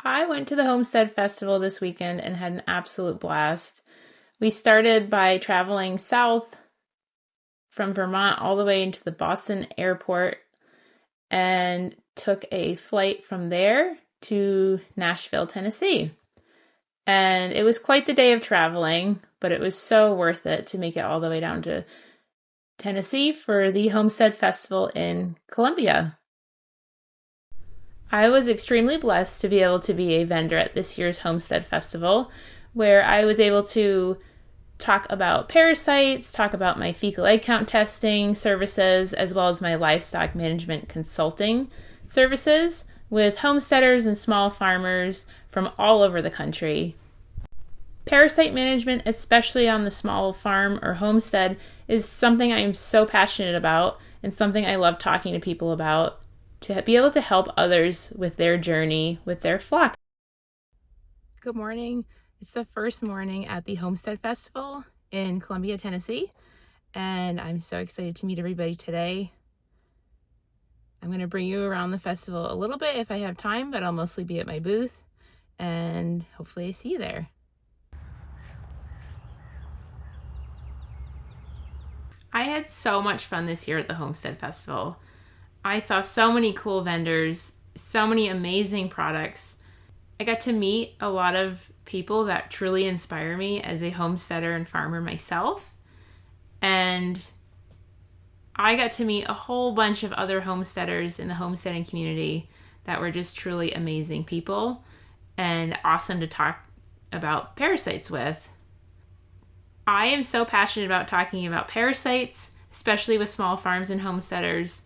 I went to the Homestead Festival this weekend and had an absolute blast. We started by traveling south from Vermont all the way into the Boston airport and took a flight from there to Nashville, Tennessee. And it was quite the day of traveling, but it was so worth it to make it all the way down to Tennessee for the Homestead Festival in Columbia. I was extremely blessed to be able to be a vendor at this year's Homestead Festival, where I was able to talk about parasites, talk about my fecal egg count testing services, as well as my livestock management consulting services with homesteaders and small farmers from all over the country. Parasite management, especially on the small farm or homestead, is something I am so passionate about and something I love talking to people about to be able to help others with their journey with their flock. Good morning. It's the first morning at the Homestead Festival in Columbia, Tennessee, and I'm so excited to meet everybody today. I'm going to bring you around the festival a little bit if I have time, but I'll mostly be at my booth, and hopefully I see you there. I had so much fun this year at the Homestead Festival. I saw so many cool vendors, so many amazing products. I got to meet a lot of people that truly inspire me as a homesteader and farmer myself. And I got to meet a whole bunch of other homesteaders in the homesteading community that were just truly amazing people and awesome to talk about parasites with. I am so passionate about talking about parasites, especially with small farms and homesteaders,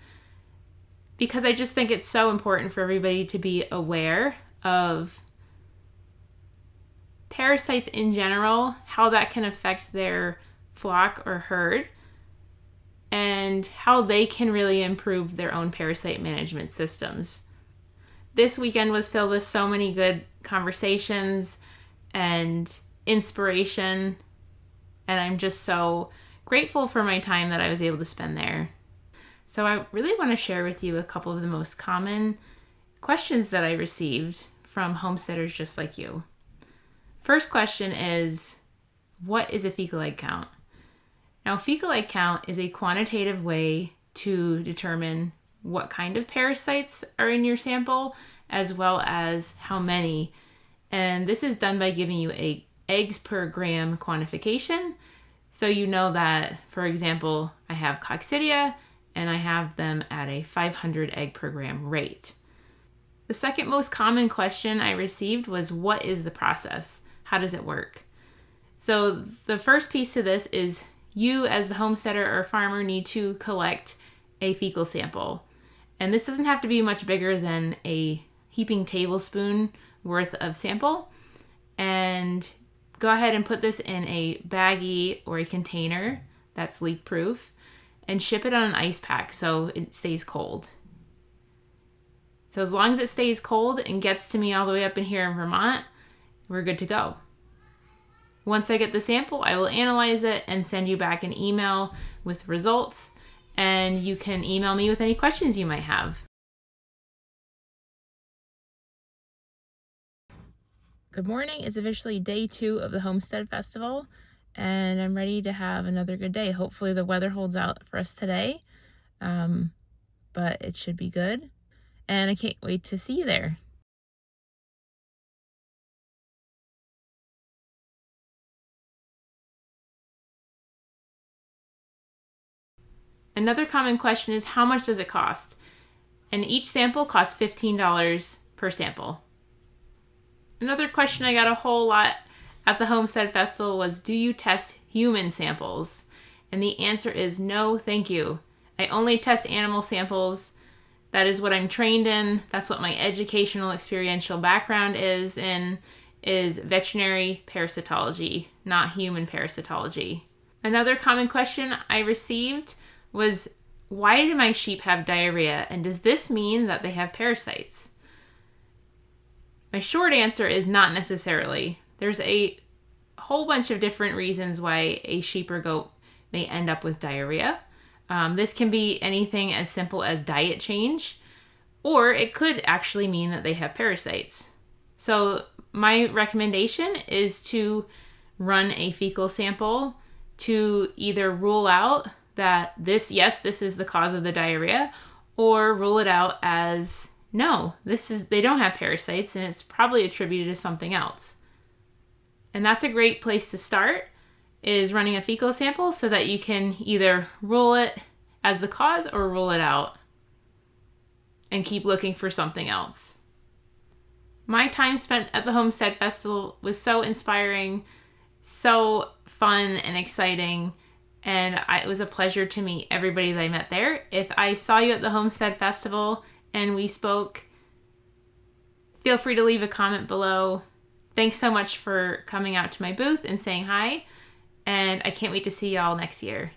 because I just think it's so important for everybody to be aware of parasites in general, how that can affect their flock or herd, and how they can really improve their own parasite management systems. This weekend was filled with so many good conversations and inspiration, and I'm just so grateful for my time that I was able to spend there. So I really want to share with you a couple of the most common questions that I received from homesteaders just like you. First question is, what is a fecal egg count? Now, fecal egg count is a quantitative way to determine what kind of parasites are in your sample, as well as how many. And this is done by giving you a eggs per gram quantification. So you know that, for example, I have coccidia, and I have them at a 500 egg per gram rate. The second most common question I received was, what is the process? How does it work? So the first piece to this is you as the homesteader or farmer need to collect a fecal sample. And this doesn't have to be much bigger than a heaping tablespoon worth of sample. And go ahead and put this in a baggie or a container that's leak proof, and ship it on an ice pack so it stays cold. So as long as it stays cold and gets to me all the way up in here in Vermont, we're good to go. Once I get the sample, I will analyze it and send you back an email with results, and you can email me with any questions you might have. Good morning. It's officially day 2 of the Homestead Festival, and I'm ready to have another good day. Hopefully the weather holds out for us today, but it should be good, and I can't wait to see you there. Another common question is, how much does it cost? And each sample costs $15 per sample. Another question I got a whole lot at the Homestead Festival was, do you test human samples? And the answer is no, thank you. I only test animal samples. That is what I'm trained in. That's what my educational experiential background is veterinary parasitology, not human parasitology. Another common question I received was, why do my sheep have diarrhea? And does this mean that they have parasites? My short answer is not necessarily. There's a whole bunch of different reasons why a sheep or goat may end up with diarrhea. This can be anything as simple as diet change, or it could actually mean that they have parasites. So my recommendation is to run a fecal sample to either rule out that this is the cause of the diarrhea, or rule it out as no, they don't have parasites and it's probably attributed to something else. And that's a great place to start, is running a fecal sample so that you can either rule it as the cause or rule it out and keep looking for something else. My time spent at the Homestead Festival was so inspiring, so fun and exciting, and it was a pleasure to meet everybody that I met there. If I saw you at the Homestead Festival and we spoke, feel free to leave a comment below. Thanks so much for coming out to my booth and saying hi, and I can't wait to see y'all next year.